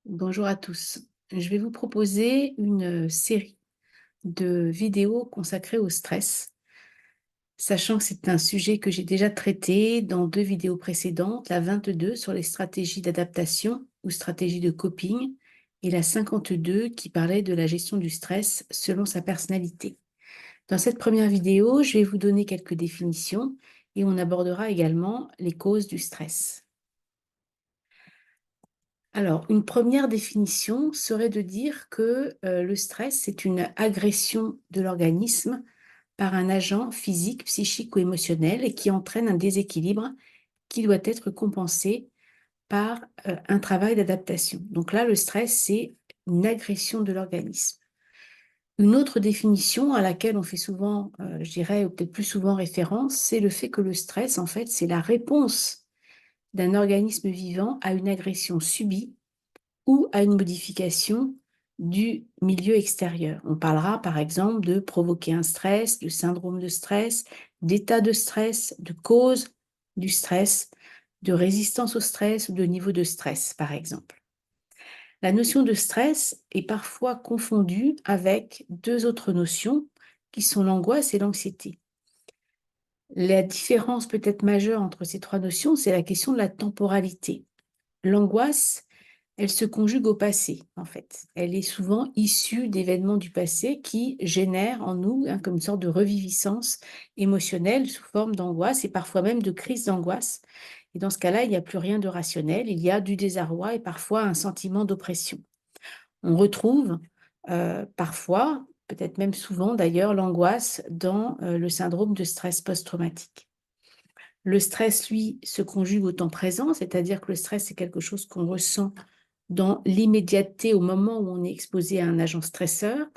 Bonjour à tous. Je vais vous proposer une série de vidéos consacrées au stress, sachant que c'est un sujet que j'ai déjà traité dans deux vidéos précédentes, la 22 sur les stratégies d'adaptation ou stratégies de coping, et la 52 qui parlait de la gestion du stress selon sa personnalité. Dans cette première vidéo, je vais vous donner quelques définitions et on abordera également les causes du stress. Alors, une première définition serait de dire que le stress, c'est une agression de l'organisme par un agent physique, psychique ou émotionnel et qui entraîne un déséquilibre qui doit être compensé par un travail d'adaptation. Donc là, le stress, c'est une agression de l'organisme. Une autre définition à laquelle on fait souvent, je dirais, ou peut-être plus souvent référence, c'est le fait que le stress, en fait, c'est la réponse d'un organisme vivant à une agression subie ou à une modification du milieu extérieur. On parlera par exemple de provoquer un stress, de syndrome de stress, d'état de stress, de cause du stress, de résistance au stress ou de niveau de stress, par exemple. La notion de stress est parfois confondue avec deux autres notions qui sont l'angoisse et l'anxiété. La différence peut-être majeure entre ces trois notions, c'est la question de la temporalité. L'angoisse, elle se conjugue au passé, en fait. Elle est souvent issue d'événements du passé qui génèrent en nous comme une sorte de reviviscence émotionnelle sous forme d'angoisse et parfois même de crise d'angoisse. Et dans ce cas-là, il n'y a plus rien de rationnel, il y a du désarroi et parfois un sentiment d'oppression. On retrouve parfois, peut-être même souvent d'ailleurs, l'angoisse dans le syndrome de stress post-traumatique. Le stress, lui, se conjugue au temps présent, c'est-à-dire que le stress, c'est quelque chose qu'on ressent dans l'immédiateté au moment où on est exposé à un agent stresseur.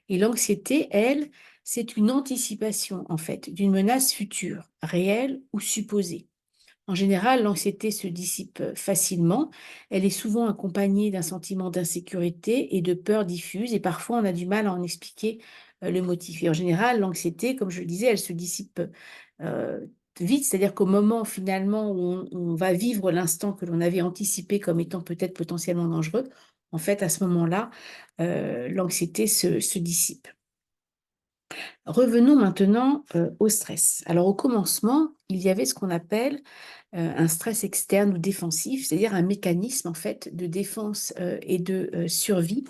Et l'anxiété, elle, c'est une anticipation, en fait, d'une menace future, réelle ou supposée. En général, l'anxiété se dissipe facilement. Elle est souvent accompagnée d'un sentiment d'insécurité et de peur diffuse, et parfois on a du mal à en expliquer le motif. Et en général, l'anxiété, comme je le disais, elle se dissipe euh, vite, c'est-à-dire qu'au moment finalement où on va vivre l'instant que l'on avait anticipé comme étant peut-être potentiellement dangereux, en fait, à ce moment-là, l'anxiété se dissipe. Revenons maintenant au stress. Alors au commencement, il y avait ce qu'on appelle un stress externe ou défensif, c'est-à-dire un mécanisme en fait de défense et de survie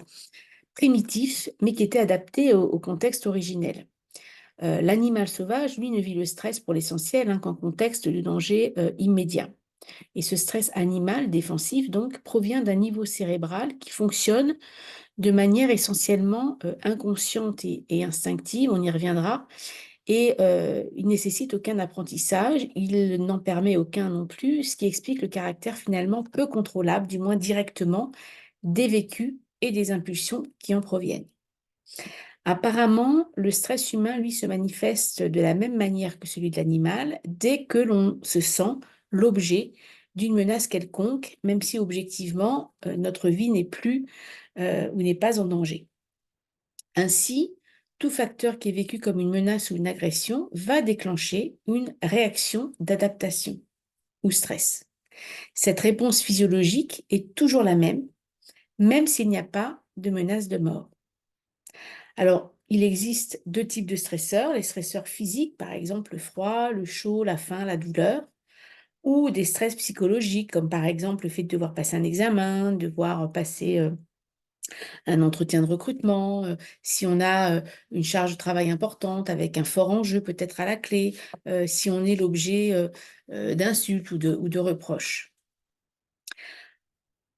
primitif, mais qui était adapté au contexte originel. L'animal sauvage, lui, ne vit le stress pour l'essentiel qu'en contexte de danger immédiat. Et ce stress animal défensif, donc, provient d'un niveau cérébral qui fonctionne de manière essentiellement inconsciente et instinctive, on y reviendra, et il nécessite aucun apprentissage, il n'en permet aucun non plus, ce qui explique le caractère finalement peu contrôlable, du moins directement, des vécus et des impulsions qui en proviennent. Apparemment, le stress humain, lui, se manifeste de la même manière que celui de l'animal dès que l'on se sent l'objet d'une menace quelconque, même si objectivement, notre vie n'est plus ou n'est pas en danger. Ainsi, tout facteur qui est vécu comme une menace ou une agression va déclencher une réaction d'adaptation ou stress. Cette réponse physiologique est toujours la même s'il n'y a pas de menace de mort. Alors, il existe deux types de stresseurs, les stresseurs physiques, par exemple le froid, le chaud, la faim, la douleur, ou des stress psychologiques, comme par exemple le fait de devoir passer un examen, de devoir passer un entretien de recrutement, si on a une charge de travail importante avec un fort enjeu peut-être à la clé, si on est l'objet d'insultes ou de reproches.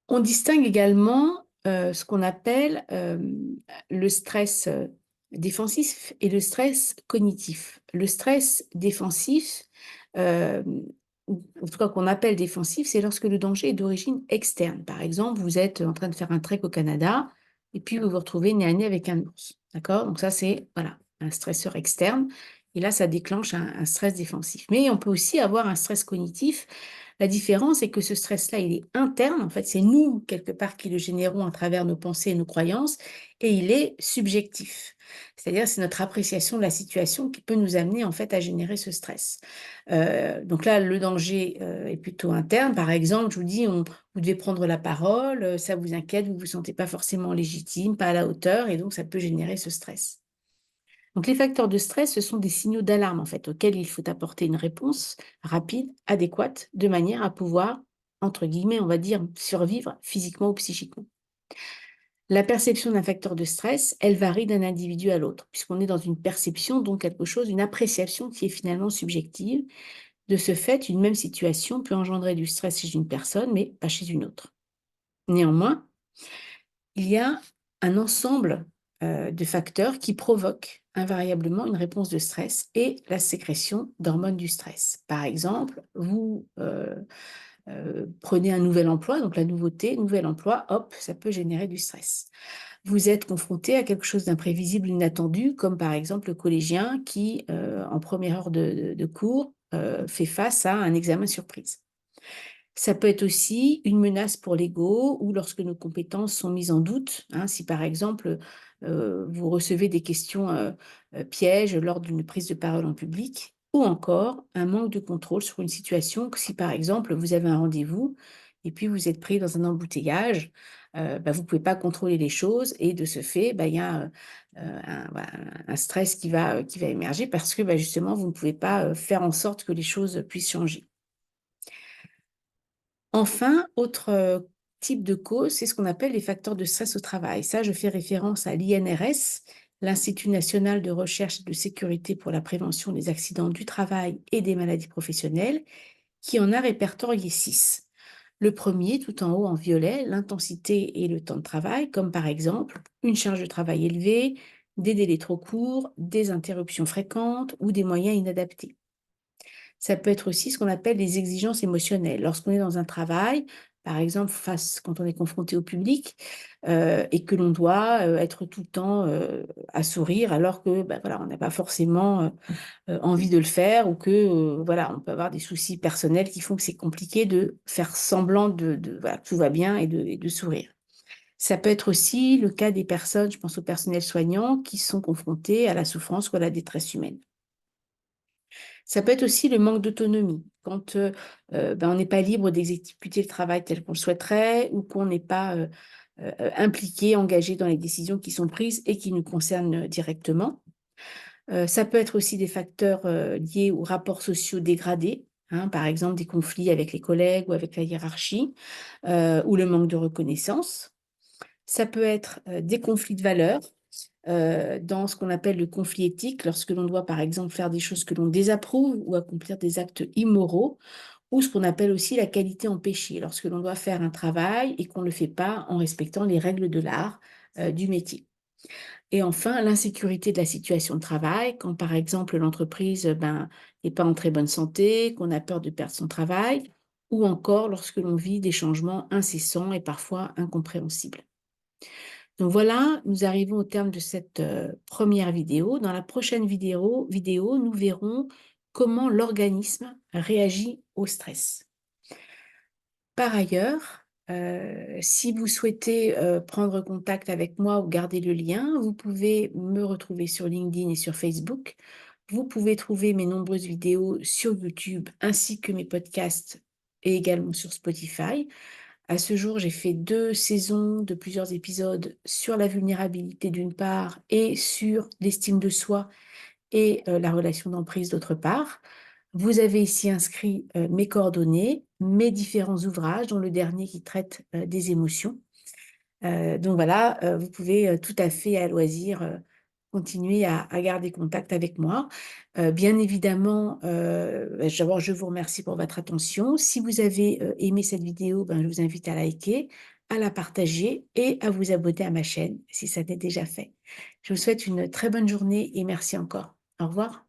On distingue également ce qu'on appelle le stress défensif et le stress cognitif. Le stress défensif, euh, ou en tout cas qu'on appelle défensif, c'est lorsque le danger est d'origine externe. Par exemple, vous êtes en train de faire un trek au Canada et puis vous vous retrouvez nez à nez avec un ours. D'accord? Donc ça, c'est voilà, un stresseur externe. Et là, ça déclenche un stress défensif. Mais on peut aussi avoir un stress cognitif La différence est que ce stress-là, il est interne, en fait, c'est nous, quelque part, qui le générons à travers nos pensées et nos croyances, et il est subjectif. C'est-à-dire, c'est notre appréciation de la situation qui peut nous amener, en fait, à générer ce stress. Donc là, le danger, est plutôt interne. Par exemple, je vous dis, vous devez prendre la parole, ça vous inquiète, vous vous sentez pas forcément légitime, pas à la hauteur, et donc ça peut générer ce stress. Donc les facteurs de stress, ce sont des signaux d'alarme en fait, auxquels il faut apporter une réponse rapide, adéquate, de manière à pouvoir, entre guillemets, on va dire, survivre physiquement ou psychiquement. La perception d'un facteur de stress, elle varie d'un individu à l'autre, puisqu'on est dans une perception, donc quelque chose, une appréciation qui est finalement subjective. De ce fait, une même situation peut engendrer du stress chez une personne, mais pas chez une autre. Néanmoins, il y a un ensemble, de facteurs qui provoquent invariablement une réponse de stress et la sécrétion d'hormones du stress. Par exemple, vous, prenez un nouvel emploi, donc la nouveauté, nouvel emploi, hop, ça peut générer du stress. Vous êtes confronté à quelque chose d'imprévisible, inattendu, comme par exemple le collégien qui, en première heure de cours, fait face à un examen surprise. Ça peut être aussi une menace pour l'ego ou lorsque nos compétences sont mises en doute, hein. Si par exemple, vous recevez des questions, pièges lors d'une prise de parole en public ou encore un manque de contrôle sur une situation, que si par exemple vous avez un rendez-vous et puis vous êtes pris dans un embouteillage, vous ne pouvez pas contrôler les choses et de ce fait, il y a, un stress qui va émerger parce que, justement vous ne pouvez pas, faire en sorte que les choses puissent changer. Enfin, autre, type de cause, c'est ce qu'on appelle les facteurs de stress au travail. Ça, je fais référence à l'INRS, l'Institut national de recherche et de sécurité pour la prévention des accidents du travail et des maladies professionnelles, qui en a répertorié 6. Le premier, tout en haut en violet, l'intensité et le temps de travail, comme par exemple une charge de travail élevée, des délais trop courts, des interruptions fréquentes ou des moyens inadaptés. Ça peut être aussi ce qu'on appelle les exigences émotionnelles. Lorsqu'on est dans un travail, par exemple, quand on est confronté au public, et que l'on doit, être tout le temps, à sourire alors que, voilà, on n'a pas forcément, envie de le faire ou que, voilà, on peut avoir des soucis personnels qui font que c'est compliqué de faire semblant de voilà, que tout va bien et de sourire. Ça peut être aussi le cas des personnes, je pense au personnel soignant, qui sont confrontés à la souffrance ou à la détresse humaine. Ça peut être aussi le manque d'autonomie, quand, on n'est pas libre d'exécuter le travail tel qu'on le souhaiterait ou qu'on n'est pas, impliqué, engagé dans les décisions qui sont prises et qui nous concernent, directement. Ça peut être aussi des facteurs, liés aux rapports sociaux dégradés, hein, par exemple des conflits avec les collègues ou avec la hiérarchie, ou le manque de reconnaissance. Ça peut être, des conflits de valeurs, dans ce qu'on appelle le conflit éthique, lorsque l'on doit, par exemple, faire des choses que l'on désapprouve ou accomplir des actes immoraux, ou ce qu'on appelle aussi la qualité empêchée, lorsque l'on doit faire un travail et qu'on ne le fait pas en respectant les règles de l'art, du métier. Et enfin, l'insécurité de la situation de travail, quand par exemple l'entreprise, n'est pas en très bonne santé, qu'on a peur de perdre son travail, ou encore lorsque l'on vit des changements incessants et parfois incompréhensibles. Donc voilà, nous arrivons au terme de cette, 1re vidéo. Dans la prochaine vidéo, nous verrons comment l'organisme réagit au stress. Par ailleurs, si vous souhaitez, prendre contact avec moi ou garder le lien, vous pouvez me retrouver sur LinkedIn et sur Facebook. Vous pouvez trouver mes nombreuses vidéos sur YouTube ainsi que mes podcasts et également sur Spotify. À ce jour, j'ai fait 2 saisons de plusieurs épisodes sur la vulnérabilité d'une part et sur l'estime de soi et la relation d'emprise d'autre part. Vous avez ici inscrit, mes coordonnées, mes différents ouvrages, dont le dernier qui traite, des émotions. Donc voilà, vous pouvez, tout à fait à loisir, continuer à garder contact avec moi. Bien évidemment, d'abord je vous remercie pour votre attention. Si vous avez, aimé cette vidéo, je vous invite à liker, à la partager et à vous abonner à ma chaîne si ça n'est déjà fait. Je vous souhaite une très bonne journée et merci encore. Au revoir.